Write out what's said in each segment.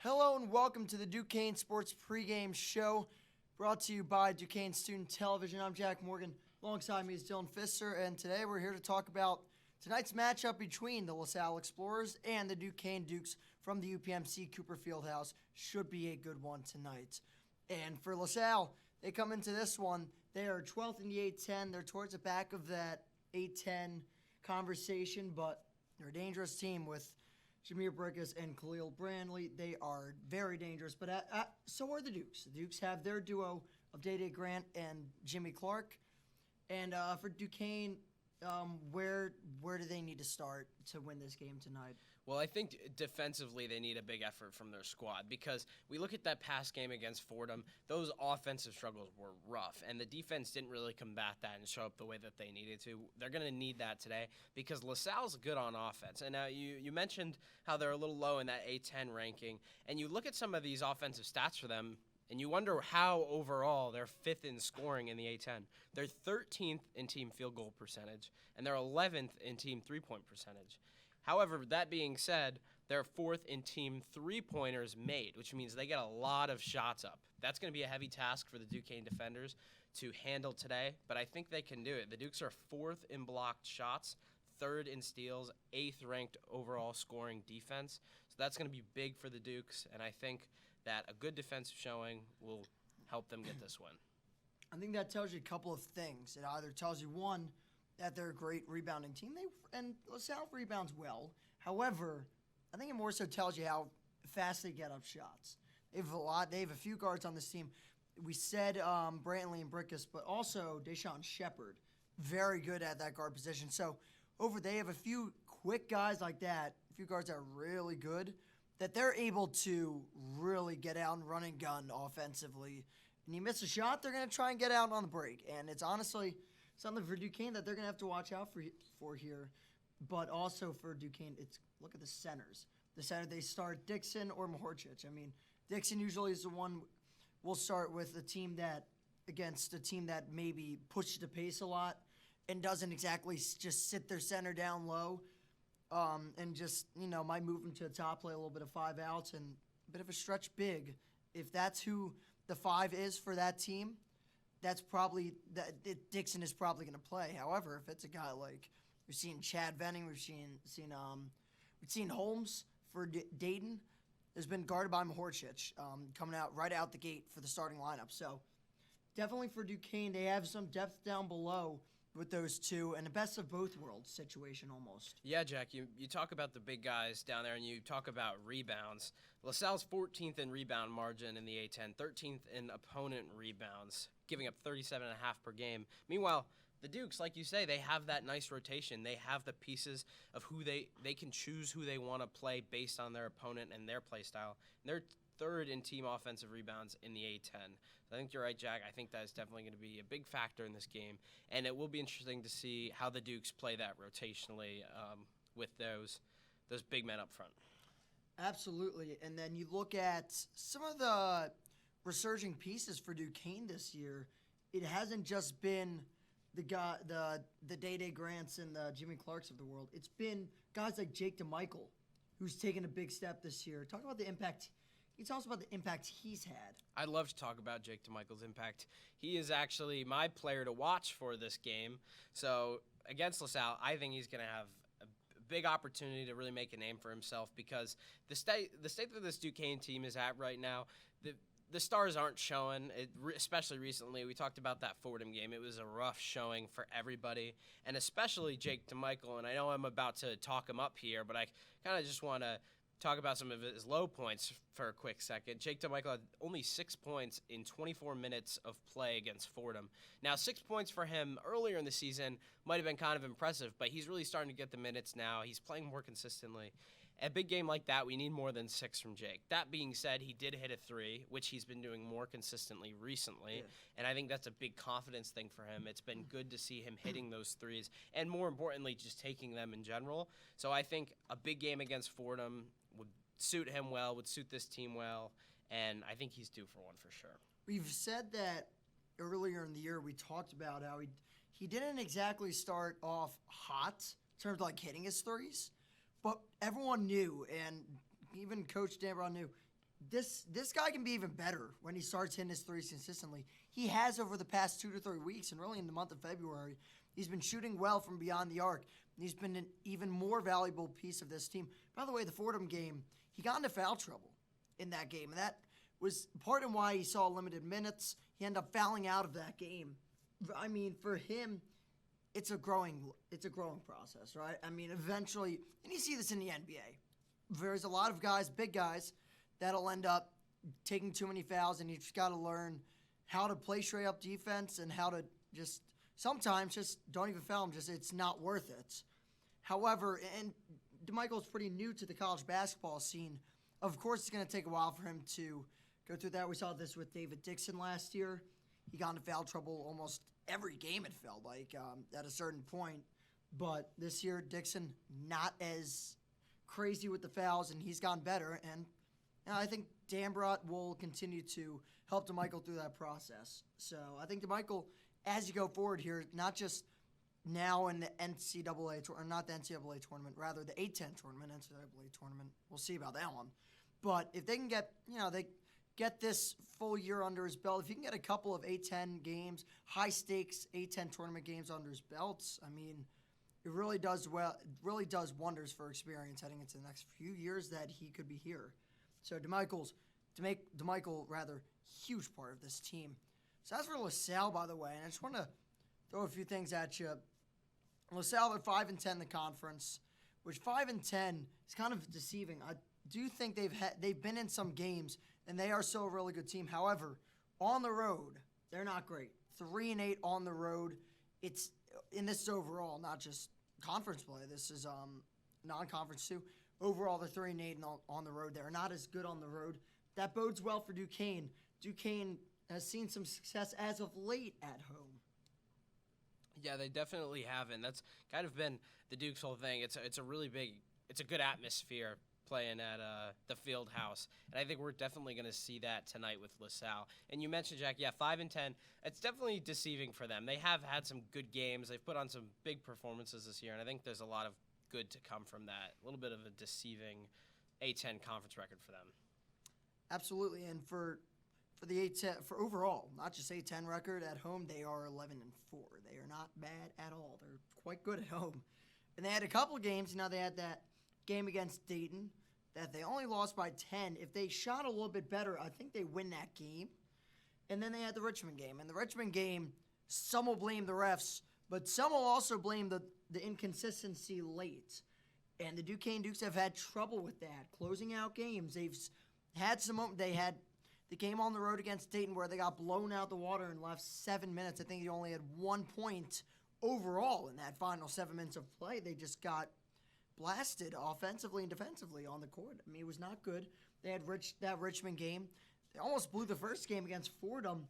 Hello and welcome to the Duquesne Sports Pregame Show, brought to you by Duquesne Student Television. I'm Jack Morgan. Alongside me is Dylan Pfister, and today we're here to talk about tonight's matchup between the LaSalle Explorers and the Duquesne Dukes from the UPMC Cooper Fieldhouse. Should be a good one tonight. And for LaSalle, they come into this one. They are 12th in the A10. They're towards the back of that A10 conversation, but they're a dangerous team with Jameer Brickus and Khalil Brandley. They are very dangerous, but so are the Dukes. The Dukes have their duo of Day-Day Grant and Jimmy Clark. And for Duquesne, where do they need to start to win this game tonight? Well, I think defensively they need a big effort from their squad because we look at that past game against Fordham, those offensive struggles were rough, and the defense didn't really combat that and show up the way that they needed to. They're going to need that today because LaSalle's good on offense. And now you mentioned how they're a little low in that A10 ranking, and you look at some of these offensive stats for them, and you wonder how overall they're fifth in scoring in the A10. They're 13th in team field goal percentage, and they're 11th in team three-point percentage. However, that being said, they're fourth in team three-pointers made, which means they get a lot of shots up. That's going to be a heavy task for the Duquesne defenders to handle today, but I think they can do it. The Dukes are fourth in blocked shots, third in steals, eighth ranked overall scoring defense. So that's going to be big for the Dukes, and I think that a good defensive showing will help them get this win. I think that tells you a couple of things. It either tells you, one, that they're a great rebounding team, and LaSalle rebounds well. However, I think it more so tells you how fast they get up shots. They have a few guards on this team. We said Brantley and Brickus, but also Deshaun Shepard, very good at that guard position. So they have a few quick guys like that, a few guards that are really good, that they're able to really get out and run and gun offensively. And you miss a shot, they're going to try and get out on the break. And it's honestly something for Duquesne that they're going to have to watch out for here. But also for Duquesne, look at the centers. The center, they start Dixon or Mahorchich. I mean, Dixon usually is the one we'll start with against a team that maybe pushes the pace a lot and doesn't exactly just sit their center down low. And just, might move them to the top, play a little bit of 5 outs and a bit of a stretch big. If that's who the 5 is for that team, that's probably Dixon is probably going to play. However, if it's a guy like we've seen Chad Venning, we've seen Holmes for Dayton, has been guarded by Mahorchich, coming out right out the gate for the starting lineup. So definitely for Duquesne, they have some depth down below with those two, and a best of both worlds situation almost. Yeah, Jack, you talk about the big guys down there, and you talk about rebounds. LaSalle's 14th in rebound margin in the A10, 13th in opponent rebounds, giving up 37.5 per game. Meanwhile, the Dukes, like you say, they have that nice rotation. They have the pieces of who they can choose who they want to play based on their opponent and their play style. And they're third in team offensive rebounds in the A10. So I think you're right, Jack. I think that is definitely going to be a big factor in this game. And it will be interesting to see how the Dukes play that rotationally with those big men up front. Absolutely. And then you look at some of the resurging pieces for Duquesne this year. It hasn't just been the Day-Day Grants and the Jimmy Clarks of the world. It's been guys like Jake DeMichael, who's taken a big step this year. Talk about the impact. Can you tell us about the impact he's had? I'd love to talk about Jake DeMichael's impact. He is actually my player to watch for this game. So against LaSalle, I think he's going to have a big opportunity to really make a name for himself because the state that this Duquesne team is at right now, the stars aren't showing, especially recently. We talked about that Fordham game. It was a rough showing for everybody, and especially Jake DeMichael. And I know I'm about to talk him up here, but I kind of just want to talk about some of his low points for a quick second. Jake DeMichael had only 6 points in 24 minutes of play against Fordham. Now, 6 points for him earlier in the season might have been kind of impressive, but he's really starting to get the minutes now. He's playing more consistently. A big game like that, we need more than 6 from Jake. That being said, he did hit a 3, which he's been doing more consistently recently, and I think that's a big confidence thing for him. It's been good to see him hitting those 3s, and more importantly, just taking them in general. So I think a big game against Fordham would suit him well, would suit this team well, and I think he's due for one for sure. We've said that earlier in the year. We talked about how he didn't exactly start off hot in terms of like hitting his 3s. But everyone knew, and even Coach Dan Brown knew, this guy can be even better when he starts hitting his threes consistently. He has over the past 2 to 3 weeks, and really in the month of February, he's been shooting well from beyond the arc. And he's been an even more valuable piece of this team. By the way, the Fordham game, he got into foul trouble in that game, and that was part of why he saw limited minutes. He ended up fouling out of that game. I mean, for him, it's a growing process, right? I mean, eventually, and you see this in the NBA. There's a lot of guys, big guys, that'll end up taking too many fouls, and you just got to learn how to play straight up defense and how to just sometimes just don't even foul him. Just it's not worth it. However, and DeMichael's pretty new to the college basketball scene. Of course, it's going to take a while for him to go through that. We saw this with David Duquesne last year. He got into foul trouble almost every game, it felt like, at a certain point. But this year, Duquesne not as crazy with the fouls, and he's gotten better. And I think Dambrot will continue to help DeMichael through that process. So I think DeMichael, as you go forward here, not just now in the NCAA, or not the NCAA tournament, rather the A-10 tournament, NCAA tournament. We'll see about that one. But if they can get, they get this full year under his belt, if he can get a couple of A-10 games, high-stakes A-10 tournament games under his belts, I mean, it really does wonders for experience heading into the next few years that he could be here. So DeMichael, huge part of this team. So as for LaSalle, by the way, and I just want to throw a few things at you. LaSalle, they're 5-10 in the conference, which 5-10 is kind of deceiving. I do think they've been in some games, and they are still a really good team. However, on the road, they're not great. 3-8 on the road. It's in this overall, not just conference play. This is non-conference too. Overall, they're 3-8 on the road. They're not as good on the road. That bodes well for Duquesne. Duquesne has seen some success as of late at home. Yeah, they definitely haven't. That's kind of been the Duke's whole thing. It's a good atmosphere playing at the field house, and I think we're definitely going to see that tonight with LaSalle. And you mentioned, Jack, 5-10. It's definitely deceiving for them. They have had some good games. They've put on some big performances this year, and I think there's a lot of good to come from that. A little bit of a deceiving A-10 conference record for them. Absolutely, and for the A-10, for overall, not just A-10 record at home, they are 11-4. They are not bad at all. They're quite good at home. And they had a couple of games. They had that game against Dayton that they only lost by 10. If they shot a little bit better, I think they win that game. And then they had the Richmond game. And the Richmond game, some will blame the refs, but some will also blame the inconsistency late. And the Duquesne Dukes have had trouble with that, closing out games. They've had they had the game on the road against Dayton where they got blown out the water in the last 7 minutes. I think they only had 1 point overall in that final 7 minutes of play. They just got blasted offensively and defensively on the court. I mean, it was not good. They had that Richmond game. They almost blew the first game against Fordham.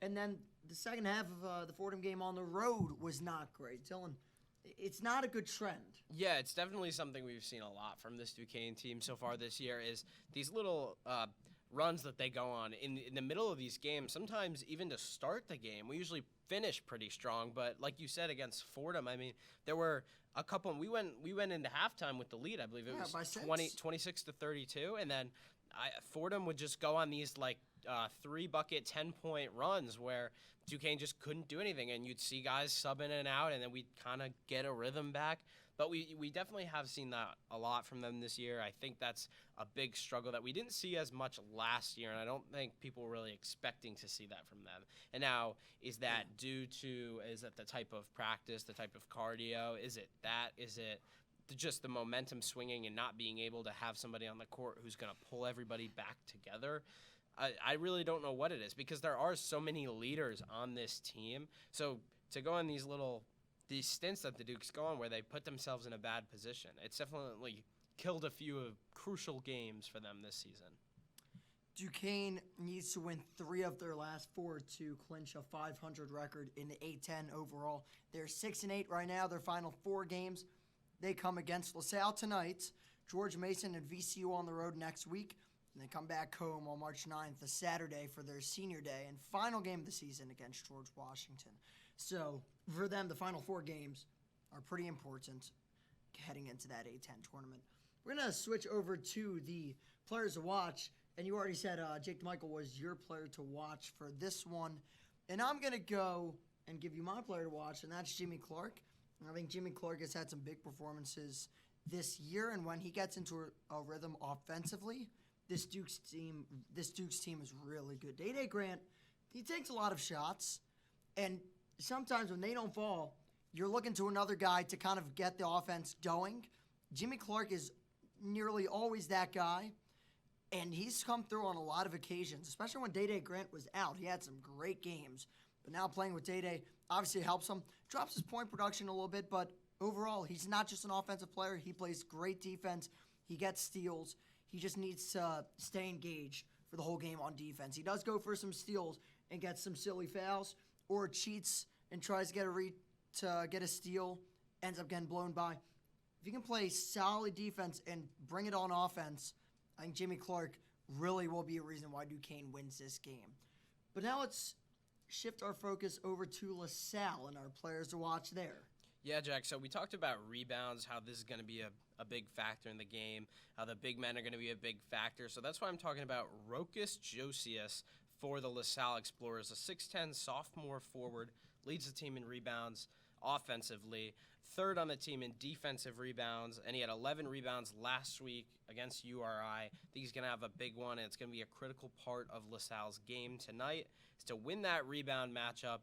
And then the second half of the Fordham game on the road was not great. Dylan, it's not a good trend. Yeah, it's definitely something we've seen a lot from this Duquesne team so far this year is these little runs that they go on in the middle of these games, sometimes even to start the game. We usually finish pretty strong, but like you said, against Fordham, I mean, there were a couple. We went into halftime with the lead. I believe it was 26-32, and then Fordham would just go on these 3-bucket, 10-point runs where Duquesne just couldn't do anything, and you'd see guys sub in and out, and then we'd kind of get a rhythm back. But we definitely have seen that a lot from them this year. I think that's a big struggle that we didn't see as much last year, and I don't think people were really expecting to see that from them. And now, is that due to, is it the type of practice, the type of cardio? Is it that? Is it just the momentum swinging and not being able to have somebody on the court who's going to pull everybody back together? I really don't know what it is because there are so many leaders on this team. So to go on these stints that the Dukes go on where they put themselves in a bad position, it's definitely killed a few of crucial games for them this season. Duquesne needs to win 3 of their last 4 to clinch a 500 record in the A-10 overall. They're 6-8 right now. Their final 4 games, they come against LaSalle tonight, George Mason and VCU on the road next week, and they come back home on March 9th, a Saturday, for their senior day and final game of the season against George Washington. So for them, the final 4 games are pretty important heading into that A-10 tournament. We're going to switch over to the players to watch, And you already said Jake DeMichael was your player to watch for this one. And I'm going to go and give you my player to watch, and that's Jimmy Clark. I think Jimmy Clark has had some big performances this year, and when he gets into a rhythm offensively, this Duke's team is really good. Day Grant, he takes a lot of shots, and sometimes when they don't fall, you're looking to another guy to kind of get the offense going. Jimmy Clark is nearly always that guy, and he's come through on a lot of occasions, especially when Day Grant was out. He had some great games, but now playing with Day obviously helps him. Drops his point production a little bit, but overall, he's not just an offensive player. He plays great defense. He gets steals. He just needs to stay engaged for the whole game on defense. He does go for some steals and gets some silly fouls, or cheats and tries to get a steal, ends up getting blown by. If you can play solid defense and bring it on offense, I think Jimmy Clark really will be a reason why Duquesne wins this game. But now let's shift our focus over to LaSalle and our players to watch there. Yeah, Jack, so we talked about rebounds, how this is going to be a big factor in the game, how the big men are going to be a big factor. So that's why I'm talking about Rokas Josias for the LaSalle Explorers, a 6'10 sophomore forward, leads the team in rebounds offensively, third on the team in defensive rebounds, and he had 11 rebounds last week against URI. I think he's going to have a big one, and it's going to be a critical part of LaSalle's game tonight, is to win that rebound matchup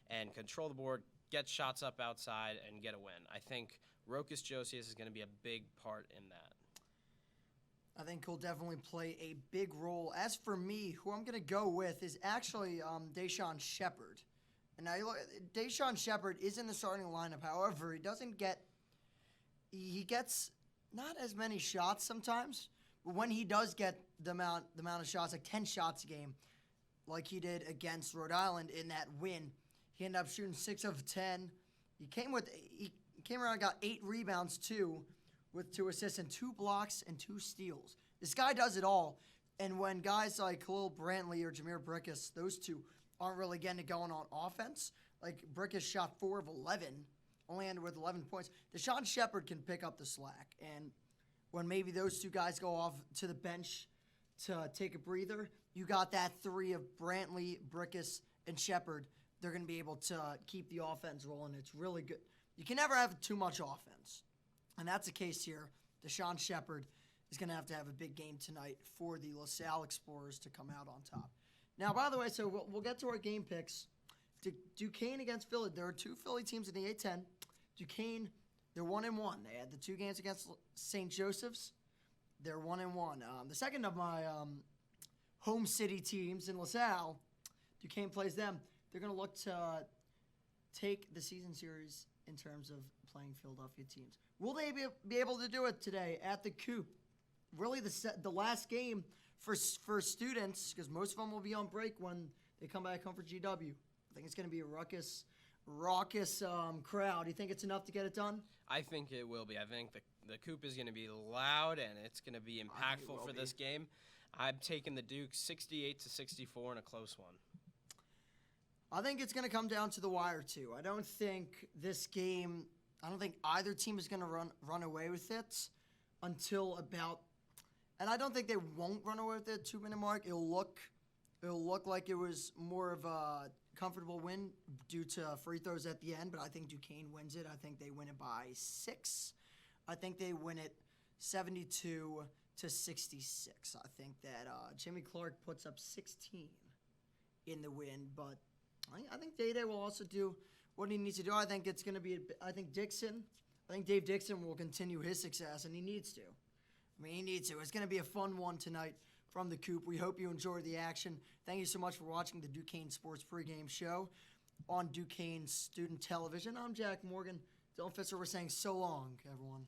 and control the board, get shots up outside, and get a win. I think Rokas Josias is going to be a big part in that. I think he'll definitely play a big role. As for me, who I'm going to go with is actually Deshaun Shepard. And now Deshaun Shepard is in the starting lineup. However, he gets not as many shots sometimes. But when he does get the amount of shots, like 10 shots a game, like he did against Rhode Island in that win, he ended up shooting 6 of 10. He came around and got 8 rebounds too, with 2 assists and 2 blocks and 2 steals. This guy does it all. And when guys like Khalil Brantley or Jameer Brickus, those two, aren't really getting it going on offense, like Brickus shot 4 of 11, only ended with 11 points, Deshaun Shepard can pick up the slack. And when maybe those two guys go off to the bench to take a breather, you got that 3 of Brantley, Brickus, and Shepard. They're going to be able to keep the offense rolling. It's really good. You can never have too much offense. And that's the case here. Deshaun Shepard is going to have a big game tonight for the LaSalle Explorers to come out on top. Now, by the way, so we'll get to our game picks. Duquesne against Philly. There are 2 Philly teams in the A-10. Duquesne, they're 1-1. They had the 2 games against St. Joseph's. They're 1-1. The second of my home city teams in LaSalle, Duquesne plays them. They're going to look to take the season series in terms of playing Philadelphia teams. Will they be able to do it today at the Coop? Really the last game for students, because most of them will be on break when they come back home for GW. I think it's going to be a raucous crowd. Do you think it's enough to get it done? I think it will be. I think the Coop is going to be loud, and it's going to be impactful for this game. I'm taking the Duke 68-64 in a close one. I think it's going to come down to the wire, too. I don't think either team is going to run away with it until about, and I don't think they won't run away with it 2-minute mark. It'll look like it was more of a comfortable win due to free throws at the end, but I think Duquesne wins it. I think they win it by 6. I think they win it 72-66. I think that Jimmy Clark puts up 16 in the win, but I think Day will also do what he needs to do. I think it's going to be. I think Dave Dixon will continue his success, and he needs to. He needs to. It's going to be a fun one tonight from the Coop. We hope you enjoy the action. Thank you so much for watching the Duquesne Sports Pregame Show on Duquesne Student Television. I'm Jack Morgan. Dylan Fisher, we're saying so long, everyone.